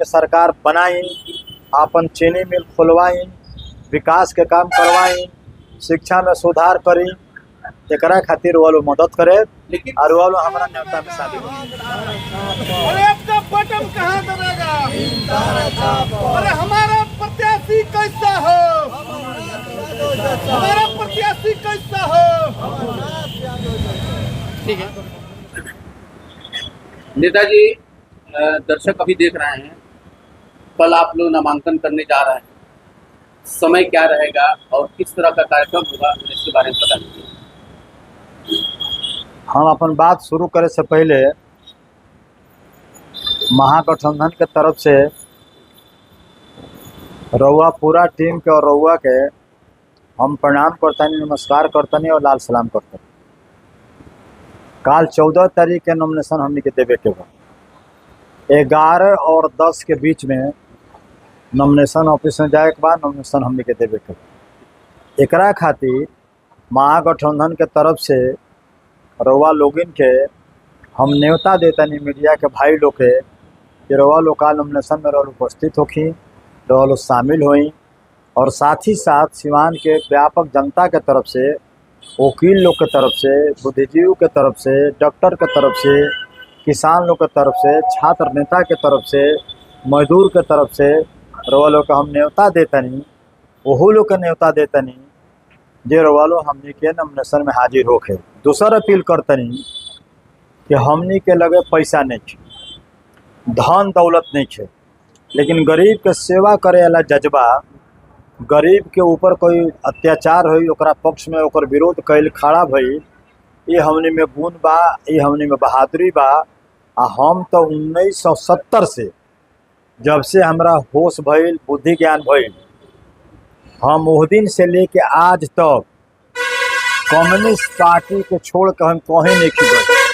के सरकार बनाई, अपन चीनी मिल खुलवाई, विकास के काम करवाई, शिक्षा में सुधार करी, एकरा खातिर वो लोग मदद करे और वो लोग हमारा न्योता में शादी हो। अरे आपका बटन कहाँ दबेगा? अरे हमारा प्रत्याशी कैसा हो? हमारा प्रत्याशी कैसा हो? ठीक है नेताजी, दर्शक अभी देख रहे हैं, कल आप लोग नामांकन करने जा रहे हैं, समय क्या रहेगा और किस तरह का कार्यक्रम होगा इसके बारे में बता दीजिए। हम अपन बात शुरू करे से पहले महागठबंधन के तरफ से रउआ पूरा टीम के और रउआ के हम प्रणाम करतनी, नमस्कार करतनी और लाल सलाम करतनी। काल 14 तारीख के नॉमिनेशन हमने के देवे के बा। 11 और 10 के बीच में नॉमिनेशन ऑफिस में जाए के बाद नॉमिनेशन हमने के देवे के बा। एकरा खातिर महागठबंधन के तरफ से रउआ लोगिन के हम न्योता देतनी मीडिया के भाई लोग के कि रउआ लोग का नॉमिनेशन में रउआ उपस्थित होखी, रउआ लोग शामिल होई और साथ ही साथ सिवान के व्यापक जनता के तरफ से, वकील लोग के तरफ से, बुद्धिजीवी के तरफ से, डॉक्टर के तरफ से, किसान लोग के तरफ से, छात्र नेता के तरफ से, मजदूर के तरफ से रउआ लोग के हम न्योता देतनी, वहू लोग के न्योता देतनी जे रउआ लोग हमनी के नॉमिनेशन में हाजिर होके। दूसर अपील करतनी कि हमनी के लगे पैसा नहीं है, धन दौलत नहीं है, लेकिन गरीब के सेवा करे वाला जज्बा, गरीब के ऊपर कोई अत्याचार हुई ओकरा पक्ष में ओकर विरोध कैल खड़ा भई, ये हमनी में गुण बा, ये हमनी में बहादुरी बा। आ हम तो 1970 से जब से हमरा होश भइल, बुद्धि ज्ञान भइल, हम उस दिन से लेके आज तक कम्युनिस्ट पार्टी को छोड़ कर हम कहीं नहीं गए।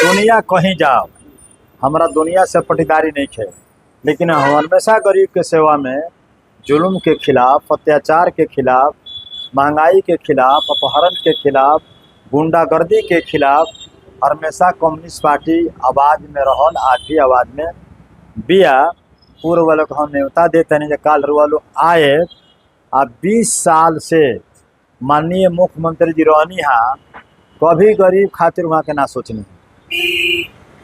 दुनिया कहीं जाओ, हमारा दुनिया से पटीदारी नहीं है, लेकिन हम हमेशा गरीब के सेवा में, जुल्म के खिलाफ, अत्याचार के खिलाफ, महंगाई के खिलाफ, अपहरण के खिलाफ, गुंडागर्दी के खिलाफ हमेशा कम्युनिस्ट पार्टी आवाज़ में रहल, आज भी आवाज़ में बिया। पूर्व वालों को हम न्योता देते नहीं, काल रुआ लोग आए। आ 20 साल से माननीय मुख्यमंत्री जी रहनी हाँ, कभी गरीब खातिर वहाँ के ना सोचनी,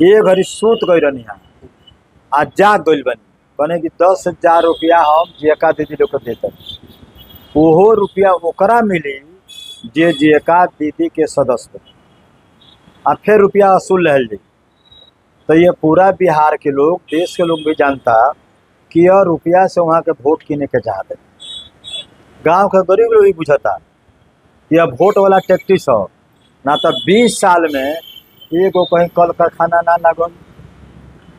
ये घड़ी सूत गई रहनी हाँ, आज जाग गई बने कि 10,000 रुपया हम जेका दीदी लोग को देते, वो रुपया ओकरा मिली जे जेका दीदी के सदस्य आ फिर रुपया वसूल रह जाए। तो ये पूरा बिहार के लोग, देश के लोग भी जानता कि यह रुपया से वहाँ के वोट किने के चाहते, गांव के गरीब लोग भी बुझता यह वोट वाला टैक्टिस हो ना। तो 20 साल में एगो कहीं कल कारखाना ना लगन,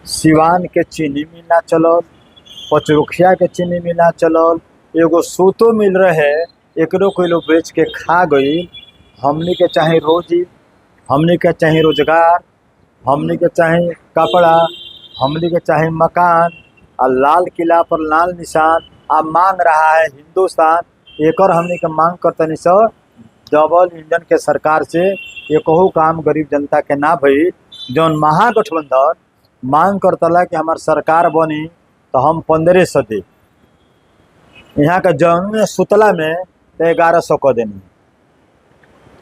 सिवान के चीनी मिल ना चलल, पचरुखिया के चीनी मिल ना चलल, एगो सूतो मिल रहे एकरो कोई लोग बेच के खा गई। हमनी के चाहे रोजी, हमनी के चाहे रोजगार, हमनी के चाहे कपड़ा, हमनी के चाहे मकान, और लाल किला पर लाल निशान अब मांग रहा है हिंदुस्तान। एक और हमनी के मांग करतनी सो डबल इंजन के सरकार से एकहू काम गरीब जनता के ना भई। जौन महागठबंधन मांग करतला कि हमार सरकार बनी तो हम 1500 दे, यहाँ का जौन में सुतला में तो 1100 को देनी,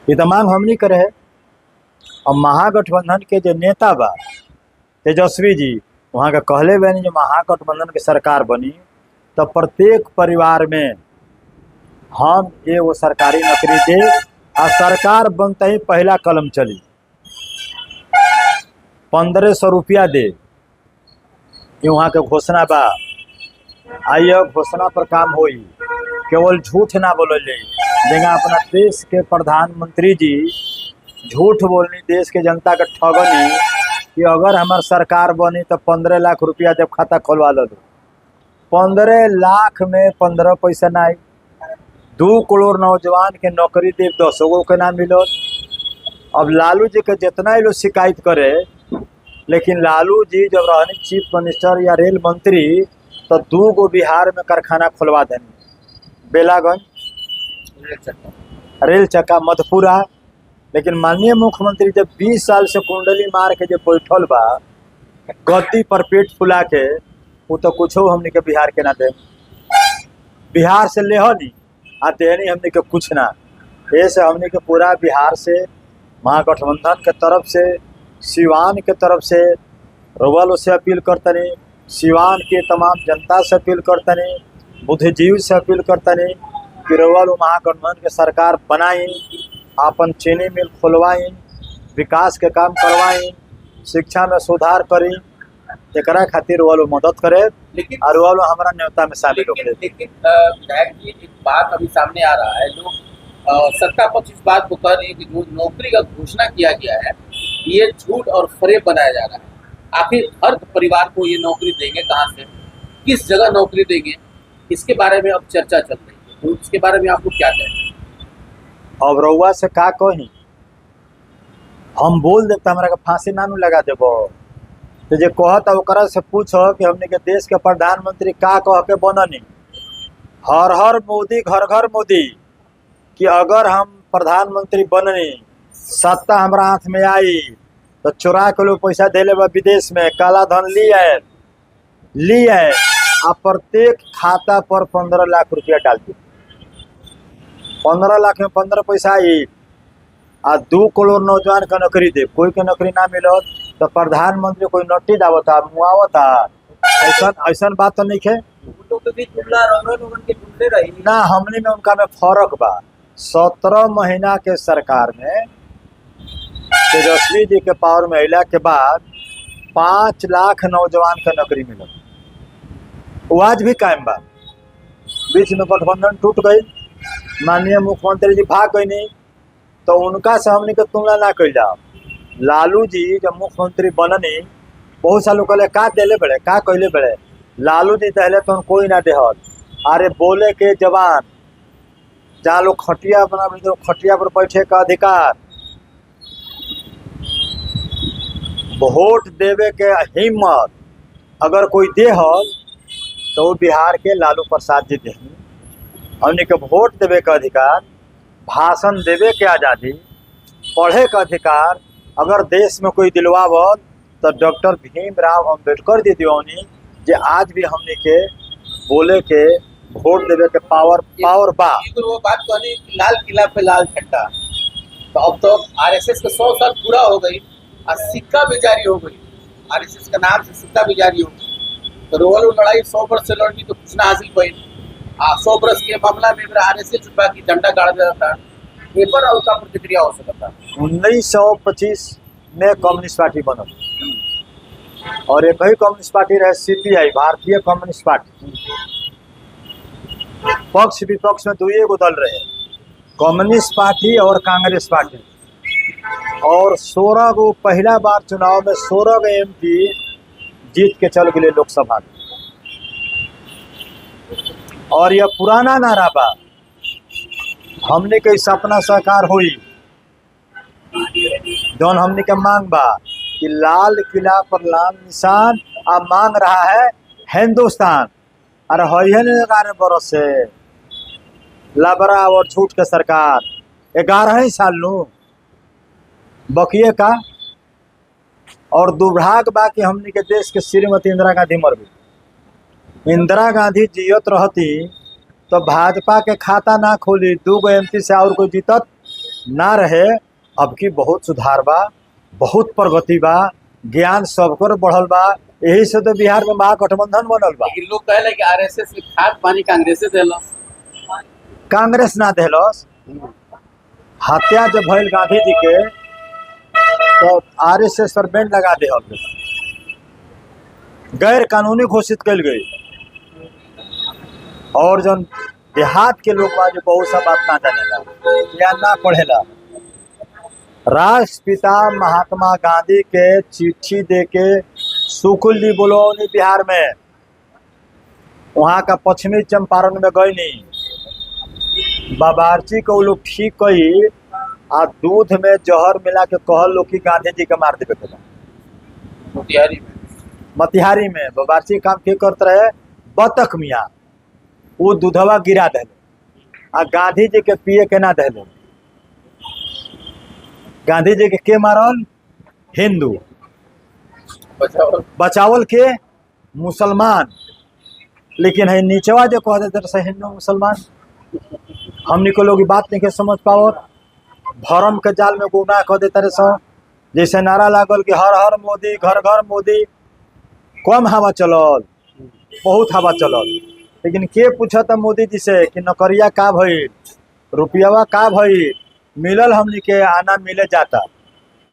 ये तो मांग हमनी करे है। और महागठबंधन के जो नेता बा तेजस्वी जी, वहाँ का कहले बनी जो महागठबंधन के सरकार बनी तो प्रत्येक परिवार में हम एगो सरकारी नौकरी दे, और सरकार बनते ही पहला कलम चली 1500 रुपया दे, ये वहाँ के घोषणा बा। आइए घोषणा पर काम होई, केवल झूठ ना बोलल जाए। जगह अपना देश के प्रधानमंत्री जी झूठ बोलनी, देश के जनता के ठगनी कि अगर हमार सरकार बनी तो 15 लाख रुपया जब खाता खोलवा लो, 15 लाख में 15 पैसा ना आई। 2 करोड़ नौजवान के नौकरी दे, 10 गो के ना मिलो। अब लालू जी के जितना ही लोग शिकायत करे, लेकिन लालू जी जब रहनी चीफ मिनिस्टर या रेल मंत्री तो 2 गो बिहार में कारखाना खुलवा देनी, बेलागंज, रेल चक्का, मधुपुरा। लेकिन माननीय मुख्यमंत्री जब 20 साल से कुंडली मार के जब बैठल बा गद्दी पर पेट फुला के वो तो कुछ हमने के बिहार के ना दे, बिहार से ले नहीं आ देनी हमने के कुछ ना। ऐसे हमने के पूरा बिहार से महागठबंधन के तरफ से सिवान के तरफ से रोवालो से अपील करतनी, सिवान के तमाम जनता से अपील करतनी, बुद्धिजीवी से अपील करतनी कि रोवालो महागठबंधन के सरकार बनाई, अपन चीनी मिल खोलवाई, विकास के काम करवाई, शिक्षा में सुधार करी, एकरा खातिर वो लोग मदद करे लेकिन और वो लोग हमारा न्योता में शामिल हो गए। लेकिन विधायक जी एक बात अभी सामने आ रहा है, जो सत्ता पक्ष इस बात को कह रही है कि जो नौकरी का घोषणा किया गया है ये झूठ और फरेब बनाया जा रहा है। आखिर हर परिवार को ये नौकरी देंगे कहाँ से, किस जगह नौकरी देंगे, इसके बारे में अब चर्चा चल रही है, तो इसके बारे में आपको क्या कहें? अब रउआ से का कही, हम बोल देते हमरा के फांसी ना लगा देबो, तो जे कहता ओकरा से पूछो कि हमने के देश के प्रधानमंत्री का कह के बननी, हर हर मोदी घर घर मोदी, कि अगर हम प्रधानमंत्री बननी, सत्ता हमरा हाथ में आई तो चुरा के लोग पैसा दे ले विदेश में, काला धन लिए आ प्रत्येक खाता पर 15 लाख रुपया डाल दी, 15 लाख में 15 पैसा आई आ 2 करोड़ नौजवान का नौकरी दे, कोई के नौकरी ना मिलो तो प्रधानमंत्री कोई नोटी दावता मुआवता, ऐसा बात तो नहीं है ना। हमने में उनका में फर्क बा। 17 महीना के सरकार में तेजस्वी जी के पावर में अला के बाद 5 लाख नौजवान का नौकरी मिलल, वो आज भी कायम बा। बीच में गठबंधन टूट गई, माननीय मुख्यमंत्री जी भाग गई नहीं, तो उनका से हमने के तुलना ना कल जाओ। लालू जी जब मुख्यमंत्री बननी बहुत सा लोग कहले का देले बड़े, का कहले बड़े, लालू जी दहले तो कोई ना देहल, अरे बोले के जवान, जहाँ लोग खटिया बना तो खटिया पर बैठे का अधिकार, वोट देवे के हिम्मत अगर कोई देहल तो वो बिहार के लालू प्रसाद जी देहनी। हमने के वोट देवे का अधिकार, भाषण देवे के आज़ादी, पढ़े का अधिकार अगर देश में कोई दिलवावल तो डॉक्टर भीमराव अंबेडकर जी दिवानी, जे आज भी हमने के बोले के वोट देवे के पावर बा। वो बात कहनी लाल किला पे लाल झंडा, तो अब तो आरएसएस के 100 साल पूरा हो गई और सिक्का भी जारी हो गई, आरएसएस के नाम से सिक्का भी जारी हो गई। तो रोल लड़ाई 100 वर्ष से लड़नी तो कुछ ना हासिल पाई, 100 वर्ष के मामला में आरएसएस की झंडा गाड़ दिया था, पेपर और उसका प्रतिक्रिया हो सकता। 1925 में कम्युनिस्ट पार्टी बनल और एक ही कम्युनिस्ट पार्टी रहे सीपीआई, भारतीय कम्युनिस्ट पार्टी। पक्ष विपक्ष में 2 दल रहे, कम्युनिस्ट पार्टी और कांग्रेस पार्टी, और 16 गो पहला बार चुनाव में 16 गो एमपी जीत के चल गए लोकसभा में। और यह पुराना नारा बा, हमने के सपना साकार हुई, जौन हमने के मांग बा कि लाल किला पर लाल निशान अब मांग रहा है हिंदुस्तान। अरे है 11 बरस से लाबरा और छूट के सरकार 11 ही साल लू बकिए का। और दुर्भाग्य बा कि हमने के देश के श्रीमती इंदिरा गांधी मर गई। इंदिरा गांधी जियत रहती तो भाजपा के खाता ना खोली, 2 गो एमपी से और कोई जीतत ना रहे। अब की बहुत सुधार बा, बहुत प्रगति बा, ज्ञान सबकर बढ़ल बा, यही से तो बिहार में महागठबंधन बनल बा। लोग कहले कि आरएसएस के खाद पानी कांग्रेस देलस, कांग्रेस ना देहलस। हत्या जब भइल गांधी जी के तो आरएसएस पर बैन लगा देहल, गैर कानूनी घोषित कल गई। और जन देहात के लोग बा जो बहुत सा बात ना जानेला या ना पढ़ेला, राष्ट्रपिता महात्मा गांधी के चिट्ठी दे के सुकुल जी बोलौनी बिहार में, वहाँ का पश्चिमी चंपारण में गई नहीं, बाबारची को लोग ठीक कही आ दूध में जहर मिला के कहल लोग कि गांधी जी के मार देवे के मोतिहारी में बाबारची काम के करते रहे, बतख मियाँ वो दूधवा गिरा दिले आ गांधी जी के पिए के ना दिले। गांधी जी के मारल? हिंदू। बचाओ। बचावल के मुसलमान, लेकिन है नीचवा जो कह देते रहे हिंदू मुसलमान। हमनी को लोग ई बात नहीं के समझ पाओ, भरम के जाल में गुमराह कह देते रहे सो। जैसे नारा लागल कि हर हर मोदी, घर घर मोदी, कम हवा चलल, बहुत हवा चलल, लेकिन के पूछता मोदी जी से कि नौकरिया का भइल, रुपयावा का भइल, मिलल हमनी के आना मिले जाता।